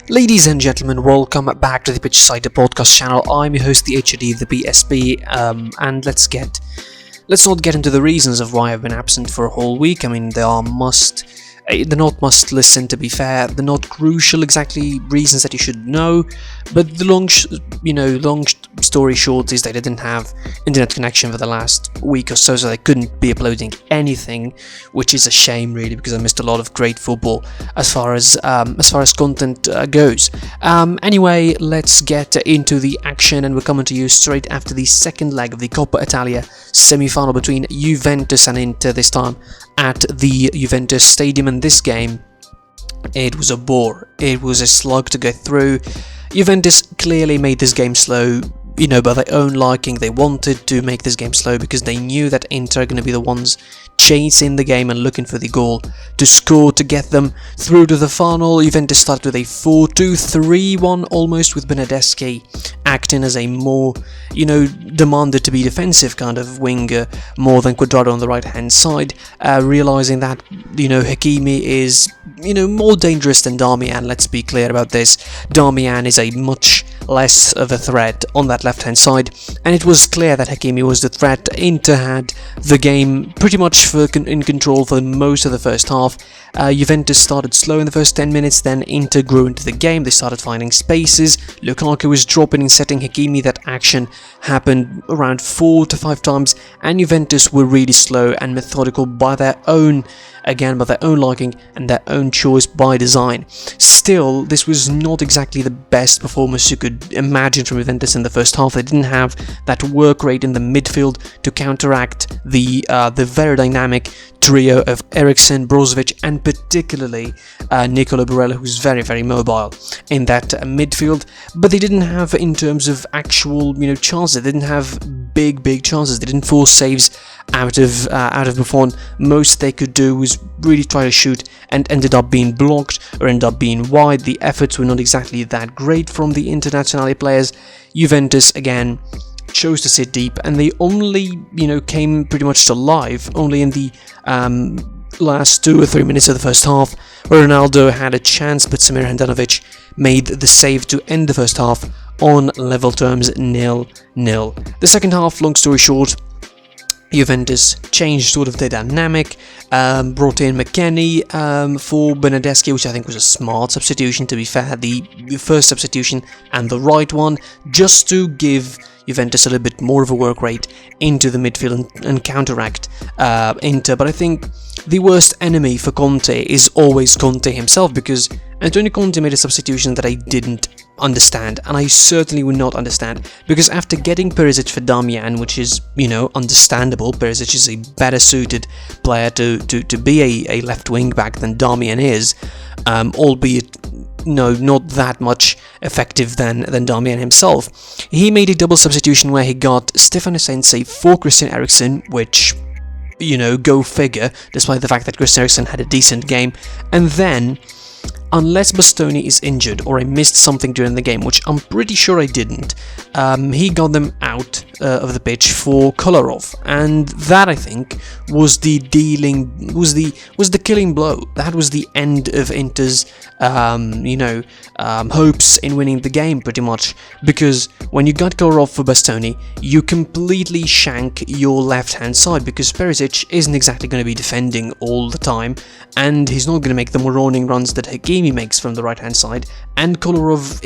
Ladies and gentlemen, welcome back to the Pitch Side podcast channel. I'm your host, the HOD, the BSB, and let's not get into the reasons of why I've been absent for a whole week. I mean, they're not must listen, to be fair. They're not crucial exactly reasons that you should know, but the long story short is that I didn't have internet connection for the last week or so they couldn't be uploading anything, which is a shame really, because I missed a lot of great football as far as content goes. Anyway, let's get into the action, and we're coming to you straight after the second leg of the Coppa Italia semi-final between Juventus and Inter, this time at the Juventus Stadium. And this game, it was a bore. It was a slug to go through. Juventus clearly made this game slow, by their own liking. They wanted to make this game slow because they knew that Inter are going to be the ones chasing the game and looking for the goal to score to get them through to the final. Juventus started with a 4-2-3-1 almost, with Bernardeschi acting as a more, demanded to be defensive kind of winger more than Quadrado on the right hand side, realizing that, Hakimi is, more dangerous than Darmian. Let's be clear about this. Darmian is a much less of a threat on that left hand side, and it was clear that Hakimi was the threat. Inter had the game pretty much in control for most of the first half. Juventus started slow in the first 10 minutes, then Inter grew into the game. They started finding spaces. Lukaku was dropping and setting Hakimi. That action happened around 4 to 5 times, and Juventus were really slow and methodical by their own liking and their own choice by design. Still, this was not exactly the best performance you could imagine from Juventus in the first half. They didn't have that work rate in the midfield to counteract the very dynamic trio of Eriksen, Brozovic, and particularly Nicolo Barella, who's very, very mobile in that midfield. But they didn't have, in terms of actual, chances, they didn't have big chances. They didn't force saves out of Buffon. Most they could do was really try to shoot, and ended up being blocked or ended up being wide. The efforts were not exactly that great from the Internazionale players. Juventus again chose to sit deep, and they only came pretty much to life only in the last 2 or 3 minutes of the first half, where Ronaldo had a chance, but Samir Handanovic made the save to end the first half on level terms, 0-0. The second half, long story short, Juventus changed sort of their dynamic, brought in McKennie for Bernardeschi, which I think was a smart substitution, to be fair, the first substitution and the right one, just to give Juventus a little bit more of a work rate into the midfield and counteract Inter. But I think the worst enemy for Conte is always Conte himself, because Antonio Conte made a substitution that I didn't understand, and I certainly would not understand, because after getting Perisic for Darmian, which is, understandable, Perisic is a better suited player to be a left wing back than Darmian is, albeit not that much effective than Darmian himself. He made a double substitution where he got Stefano Sensi for Christian Eriksen, which, go figure, despite the fact that Christian Eriksen had a decent game. And then, unless Bastoni is injured or I missed something during the game, which I'm pretty sure I didn't, he got them out of the pitch for Kolarov, and that, I think, was the killing blow. That was the end of Inter's hopes in winning the game, pretty much, because when you got Kolarov for Bastoni, you completely shank your left hand side, because Perisic isn't exactly going to be defending all the time, and he's not going to make the moronic runs that Hakimi makes from the right hand side, and Kolarov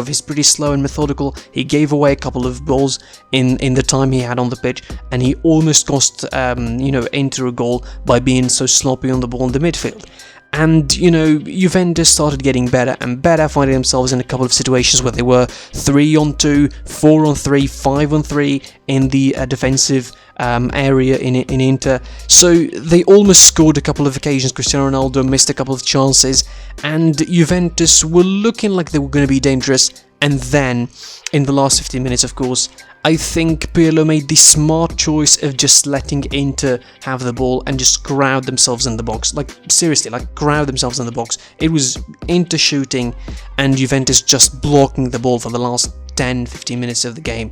is pretty slow and methodical. He gave away a couple of balls in the time he had on the pitch, and he almost cost Inter a goal by being so sloppy on the ball in the midfield. And, Juventus started getting better and better, finding themselves in a couple of situations where they were 3-on-2, 4-on-3, 5-on-3 in the defensive area in Inter. So they almost scored a couple of occasions. Cristiano Ronaldo missed a couple of chances, and Juventus were looking like they were going to be dangerous. And then, in the last 15 minutes, of course, I think Pirlo made the smart choice of just letting Inter have the ball and just crowd themselves in the box. Seriously, crowd themselves in the box. It was Inter shooting and Juventus just blocking the ball for the last 10-15 minutes of the game.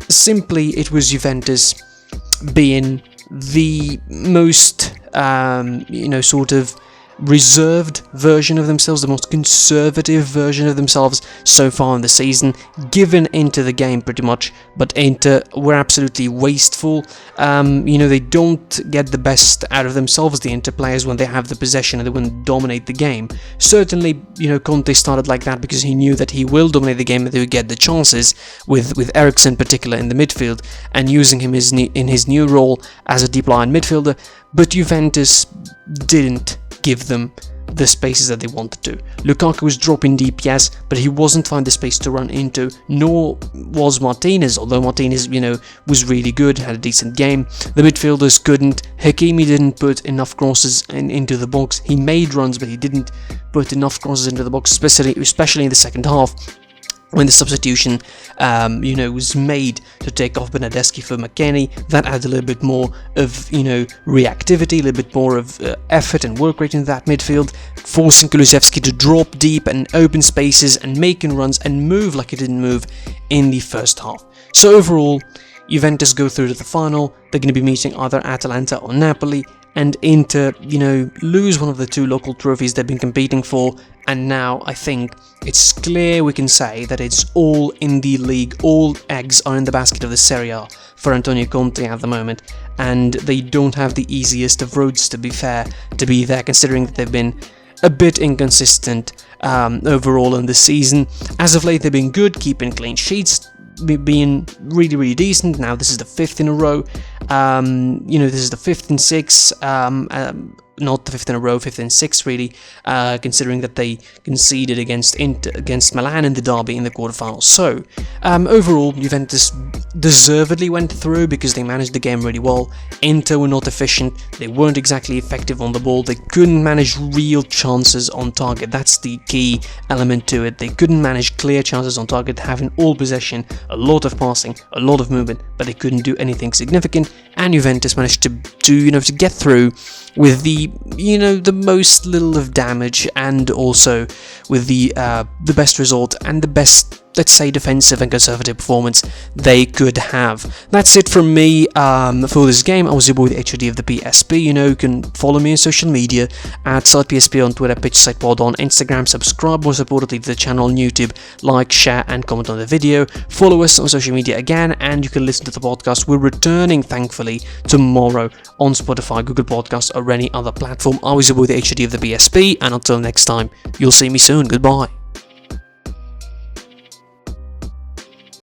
Simply, it was Juventus being the most, reserved version of themselves, the most conservative version of themselves so far in the season, given Inter the game pretty much, but Inter were absolutely wasteful. They don't get the best out of themselves, the Inter players, when they have the possession and they want to dominate the game. Certainly, Conte started like that because he knew that he will dominate the game and they would get the chances, with Eriksen in particular in the midfield, and using him in his new role as a deep line midfielder, but Juventus didn't give them the spaces that they wanted to. Lukaku was dropping deep, yes, but he wasn't finding the space to run into, nor was Martinez, although Martinez, was really good, had a decent game. The midfielders couldn't. Hakimi didn't put enough crosses into the box. He made runs, but he didn't put enough crosses into the box, especially in the second half, when the substitution, was made to take off Bernardeschi for McKennie. That added a little bit more of, reactivity, a little bit more of effort and work rate in that midfield, forcing Kulusevski to drop deep and open spaces and making runs and move like he didn't move in the first half. So overall, Juventus go through to the final. They're going to be meeting either Atalanta or Napoli, and Inter, lose one of the two local trophies they've been competing for, and now I think it's clear we can say that it's all in the league, all eggs are in the basket of the Serie A for Antonio Conte at the moment, and they don't have the easiest of roads, to be fair, to be there, considering that they've been a bit inconsistent overall in the season. As of late, they've been good, keeping clean sheets, being really, really decent. Now this is the 5th in a row. This is the 5th in 6. Not the 5th in a row, 5th in 6 really, considering that they conceded against Milan in the derby in the quarterfinals. So, overall, Juventus deservedly went through because they managed the game really well. Inter were not efficient, they weren't exactly effective on the ball, they couldn't manage real chances on target. That's the key element to it. They couldn't manage clear chances on target, having all possession, a lot of passing, a lot of movement, but they couldn't do anything significant, and Juventus managed to get through with the most little of damage, and also with the best result and the best, let's say, defensive and conservative performance they could have. That's it from me for this game. I was your boy, the HOD of the PSP. You can follow me on social media at PSP on Twitter, PitchSidePod on Instagram. Subscribe more supportively to the channel on YouTube. Like, share, and comment on the video. Follow us on social media again, and you can listen to the podcast. We're returning, thankfully, tomorrow on Spotify, Google Podcasts, or any other platform. I was your boy, the HOD of the PSP, and until next time, you'll see me soon. Goodbye.